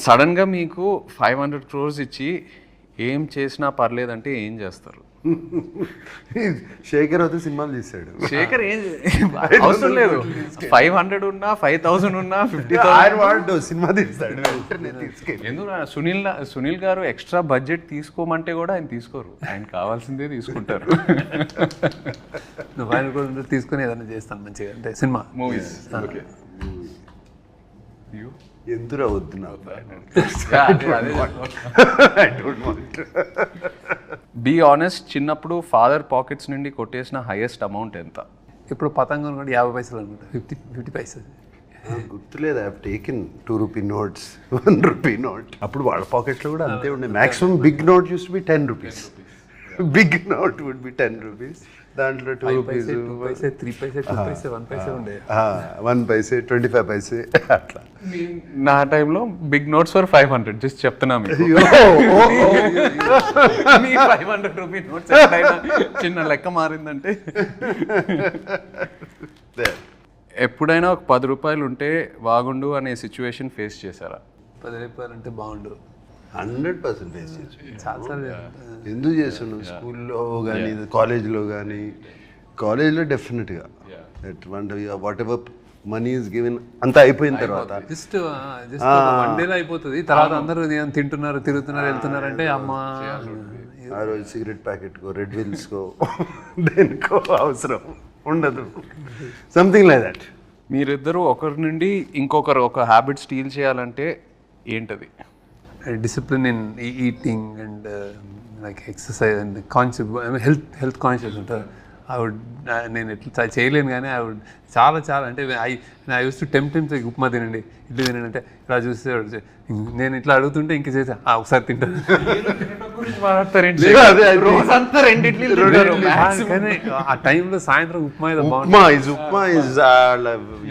సడన్గా మీకు 500 crores ఇచ్చి ఏం చేసినా పర్లేదంటే ఏం చేస్తారు? శేఖర్ అయితే సినిమాలు తీశాడు. శేఖర్ ఏం అవసరం లేదు, 500 ఉన్నా 5000 ఉన్నా 50,000 సినిమా తీస్తాడు. ఎందుకు సునీల్ గారు ఎక్స్ట్రా బడ్జెట్ తీసుకోమంటే కూడా ఆయన తీసుకోరు, ఆయన కావాల్సిందే తీసుకుంటారు. నువ్వు ఆయన కూడా తీసుకొని ఏదైనా చేస్తాను మంచిగా, అంటే సినిమా మూవీస్. ఎందురా వద్దు నాకు. బీ ఆనెస్ట్, చిన్నప్పుడు ఫాదర్ పాకెట్స్ నుండి కొట్టేసిన హైయెస్ట్ అమౌంట్ ఎంత? ఇప్పుడు పతంగం కూడా 50 పైసలు అనుకుంటా, 50 పైసలు గుర్తులేదు. I have taken 2 rupee notes, 1 rupee note. అప్పుడు వాళ్ళ పాకెట్లో కూడా అంతే ఉండే. Maximum big note used to be 10 rupees. Big note would be 10 rupees. దాంట్లో 2 rupees, 2 పైసే, 3 పైసే, 2 పైసే, 1 పైసే ఉండే. 1 paise, 25 paise అట్లా. నా టైంలో బిగ్ నోట్స్ ఫర్ 500, జస్ట్ చెప్తున్నా మీకు. మీ 500 రూపీ నోట్స్ చిన్న లెక్క మారిందంటే. ఎప్పుడైనా ఒక 10 రూపాయలు ఉంటే బాగుండు అనే సిచ్యువేషన్ ఫేస్ చేశారా? 10 రూపాయలు అంటే బాగుండు 100% ఫేస్ చేసి. చాలాసార్లు ఎందుకు చేస్తున్నావు? స్కూల్లో కానీ కాలేజ్లో కానీ. కాలేజ్లో డెఫినెట్గా what ever money is given అంతా అయిపోయిన తర్వాత జస్ట్ 1 డేలో అయిపోతుంది. తర్వాత అందరూ తింటున్నారు, తిరుగుతున్నారు, వెళ్తున్నారు అంటే అమ్మ ఆ రోజు సిగరెట్ ప్యాకెట్కో, రెడ్ విల్స్కో, దేనికో అవసరం ఉండదు. Something like that. మీరిద్దరూ ఒకరి నుండి ఇంకొకరు ఒక హ్యాబిట్ స్టీల్ చేయాలంటే ఏంటది? Discipline in eating and like exercise and conscious, health conscious ఉంటారు. నేను ఎట్లా చేయలేను కానీ చాలా అంటే I use to tempt upma తినండి, ఇడ్లీ తినండి అంటే ఇలా చూస్తే నేను ఇట్లా అడుగుతుంటే ఇంక చేసా ఒకసారి తింటాను. కానీ ఆ టైంలో సాయంత్రం ఉప్మా ఉప్మా ఇస్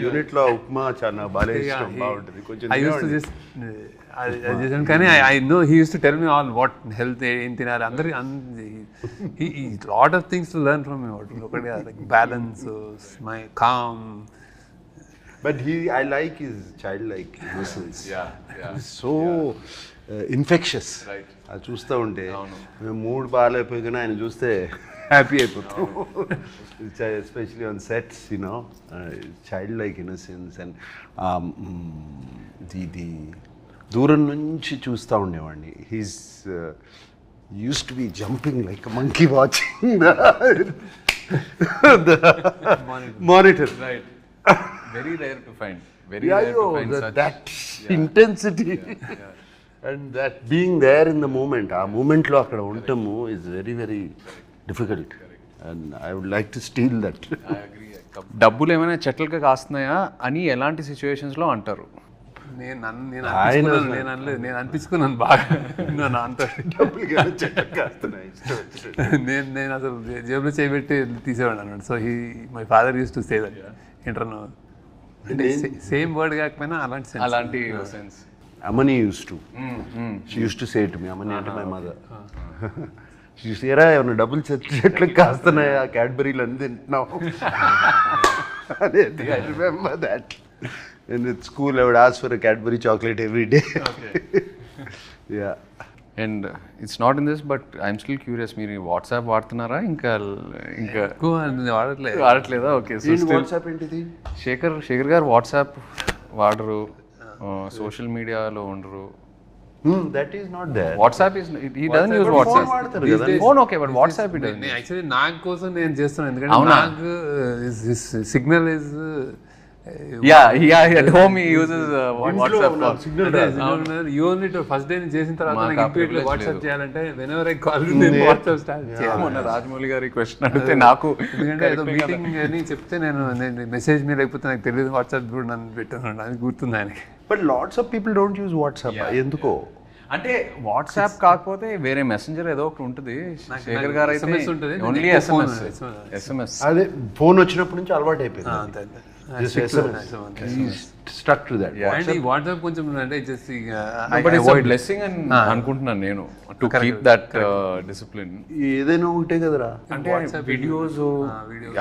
యూనిట్లో ఉప్మా చాలా బాగా ఇష్టం, బాగుంటుంది కొంచెం. ఐ యూస్ టు జస్ట్ అది చేశాను. కానీ I know he used to tell me all what health ఏం తినాలి, అందరి lot of things to learn from me. ఒకటి like balance, my calm. But I like his childlike innocence. So infectious. Right. అది చూస్తూ ఉంటే మేము మూడ్ బాగాలేకపోయినా ఆయన చూస్తే హ్యాపీ అయిపోతాం. Especially on sets, you know, child-like innocence. And ఇది దూరం నుంచి చూస్తూ ఉండేవాడిని. He's use to B jumping like monkey watching the monitor. Right. Very rare to find. That intensity and that being there in the moment. ఆ మూమెంట్లో అక్కడ ఉండటము is very very difficult, and I would like to steal that. I agree. డబ్బులు ఏమైనా చెట్లకి కాస్తున్నాయా అని ఎలాంటి సిచ్యువేషన్స్లో అంటారు? నేను అనలేదు, నేను అనిపించుకున్నాను బాగా. అంత నేను అసలు జేబులో చేయబెట్టి తీసేవాడు అన్నాడు. So my father used to say that. ఇంటర్నో అంటే సేమ్ వర్డ్ కాకపోయినా అలాంటి sense. Amani used to. She used to say to me, Amani అంటే my mother. She used to say, "Era ఏమన్నా డబ్బులు చెట్లకు కాస్తున్నాయా, క్యాడ్బరీలు అన్ని తింటున్నావు." I remember that. And at school I would ask for a Cadbury chocolate every day. Okay. Yeah. And it's not in this, but I'm still curious, మీరు WhatsApp వాడుతున్నారా? ఇంకా ఎక్కువ వాడట్లేదా? Okay. So WhatsApp ఏంటిది? శేఖర్ గారు వాట్సాప్ వాడరు, social మీడియాలో ఉండరు. That is not there. WhatsApp is, he doesn't use WhatsApp. Phone okay, but WhatsApp he doesn't. Actually నాకు కోసం నేను చేస్తున్నాను, ఎందుకంటే నాకు signal is at home he uses WhatsApp call. You only to first day చేసిన తర్వాత నాకు ఇప్పటిలో వాట్సాప్ చేయాలంటే whenever I call you నేను వాట్సాప్ స్టార్ట్ చేయాలి. మొన్న రాజమౌళి గారి క్వశ్చన్ అడిగితే నాకు, ఎందుకంటే ఏదో మీటింగ్ అని చెప్తే నేను మెసేజ్ మీద లేకపోతే నాకు తెలియదు వాట్సాప్ కూడా నన్ను పెట్టాను, అది గుర్తుంది ఆయనకి. But lots of people don't use WhatsApp. ఎందుకో అంటే వాట్సాప్ కాకపోతే వేరే మెసెంజర్ ఏదో ఒకటి ఉంటుంది. శేఖర్ గారు అయితే ఓన్లీ SMS. అదే ఫోన్ వచ్చినప్పటి నుంచి అలవాటు అయిపోయింది. అంతే. Just SMS. He's stuck to that. And ఈ వాట్సాప్ కొంచెం అంటే జస్ట్ బట్ ఇట్స్ బ్లెస్సింగ్ అని అనుకుంటున్నాను నేను టు కీప్ దట్ డిసిప్లిన్. ఏదైనా ఒకటే కదరా. అంటే వీడియోస్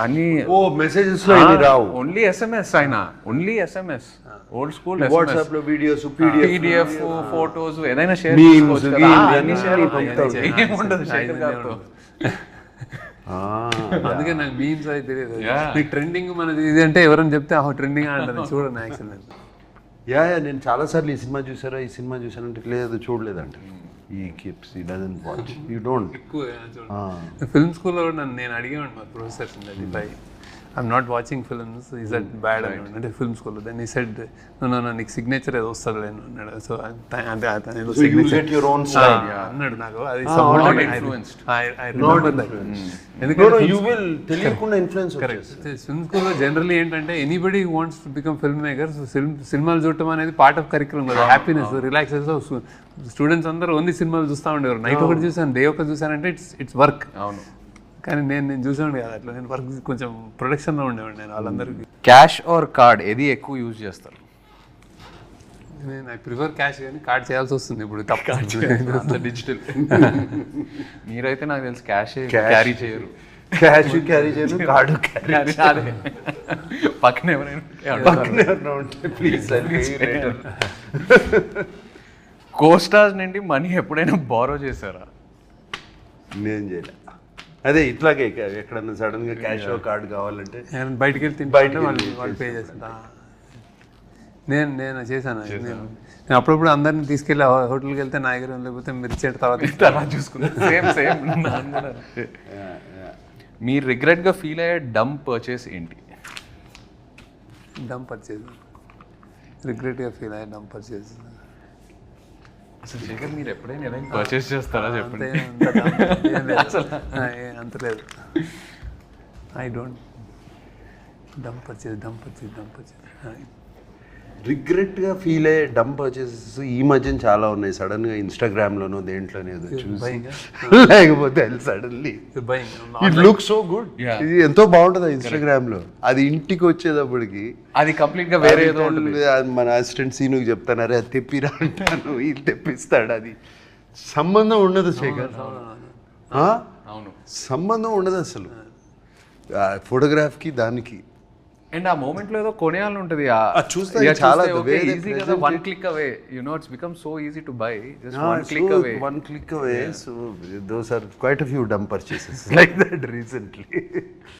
అన్ని ఓ మెసేజెస్ లో ఇది రావు. ఓన్లీ ఎస్ఎంఎస్ ఆయన, only SMS. Old school WhatsApp లో వీడియోస్, పీడిఎఫ్, ఫోటోస్ ఏదైనా షేర్ Memes, చేసుకోవచ్చు కదా. memes, అన్ని షేర్ అన్ని ఏముండదు శేఖర్ గారితో. అందుకే నాకు మీమ్స్ అయితే తెలియదు. Yeah. నీకు ట్రెండింగ్ మనది ఇది అంటే ఎవరైనా చెప్తే ట్రెండింగ్ అంటారు, చూడండి యాక్చువల్. యా నేను చాలా సార్లు ఈ సినిమా చూసారా, ఈ సినిమా చూసానంటే లేదు చూడలేదంట. ఈ కీప్స్ ఈ డజంట్ వాచ్, యూ డోంట్. ఎక్కువ చూడండి. ఫిల్మ్ స్కూల్లో కూడా నేను అడిగేవాడు మా professors by I'm not watching films, is that bad అన్నాడు. అంటే ఫిల్మ్ స్కూల్లో దెన్ ఈ సెడ్ నో నీకు సిగ్నేచర్ ఏదో వస్తుంది లేను అన్నాడు. సో అంటే అతను get your own style. అన్నాడు నాకు. అది not influenced. ఎందుకంటే యూ విల్ తెలియకుండా ఇన్ఫ్లుయెన్స్. ఫిల్మ్ స్కూల్లో జనరల్లీ ఏంటంటే anybody wants to become film maker. So సినిమాలు చూడటం అనేది పార్ట్ ఆఫ్ కరికులం కదా, హ్యాపీనెస్, రిలాక్సెస్. స్టూడెంట్స్ అందరూ ఓన్లీ సినిమాలు చూస్తూ ఉండేవారు. నైట్ ఒకటి చూసాను, డే ఒకటి చూసానంటే ఇట్స్ వర్క్. అవును. కానీ నేను చూసాను కదా అట్లా, నేను వర్క్ కొంచెం ప్రొడక్షన్లో ఉండేవాడు నేను వాళ్ళందరికీ. క్యాష్ ఆర్ కార్డ్ ఏది ఎక్కువ యూజ్ చేస్తారు? నేను ఐ ప్రిఫర్ క్యాష్, కానీ కార్డ్ చేయాల్సి వస్తుంది ఇప్పుడు తప్ప. డిజిటల్. మీరైతే నాకు తెలిసి క్యాష్ క్యారీ చేయరు. క్యాష్ క్యారీ చేయను, కార్డు క్యారీ అదే పక్కన ఎవరైనా ఉంటే ప్లీజ్ కోస్టార్స్ నుండి మనీ ఎప్పుడైనా బారో చేశారా? నేను చేయలే. అదే ఇట్లాగే ఎక్కడన్నా సడన్ గా క్యాష్ కార్డు కావాలంటే బయటికి వెళ్ళి తింటే వాళ్ళు పే చేస్తా. నేను చేశాను. నేను అప్పుడప్పుడు అందరిని తీసుకెళ్ళి హోటల్కి వెళ్తే నా దగ్గర లేకపోతే మీరు ఇచ్చేట తర్వాత చూసుకున్నాను. Same same. మీరు రిగ్రెట్గా ఫీల్ అయ్యే డమ్ పర్చేస్ ఏంటి? డమ్ పర్చేజ్, రిగ్రెట్గా ఫీల్ అయ్యే డమ్ పర్చేజ్. అసలు శేఖర్ మీరు ఎప్పుడైనా ఏదైనా పర్చేస్ చేస్తారా చెప్పండి. అంత లేదు. I don't dumb purchase. Regret గా ఫీల్ అయ్యే డమ్ పర్చేసెస్ ఈ మధ్యన చాలా ఉన్నాయి. సడన్ గా ఇన్స్టాగ్రామ్ లోనో దేంట్లోనే చూసి లేకపోతే suddenly it look so good, ఇది ఎంతో బాగుంటుంది ఇన్స్టాగ్రామ్ లో. అది ఇంటికి వచ్చేటప్పటికి అది కంప్లీట్ గా వేరే ఏదో ఉంటుంది. మన అసిస్టెంట్ సీనుకి చెప్తాను, అరే అది తెప్పిరా అంటాను, ఇది తెప్పిస్తాడు. అది సంబంధం ఉండదు శేఖర్. అవును, సంబంధం ఉండదు అసలు ఫోటోగ్రాఫ్ కి దానికి. అండ్ ఆ మూమెంట్ లో ఏదో కొనేయాలని ఉంటుంది. చూస్తే చాలా ఈజీ కదా, one click away. You know it's become so easy to buy, just one click away. So those are quite a few dumb purchases like that recently.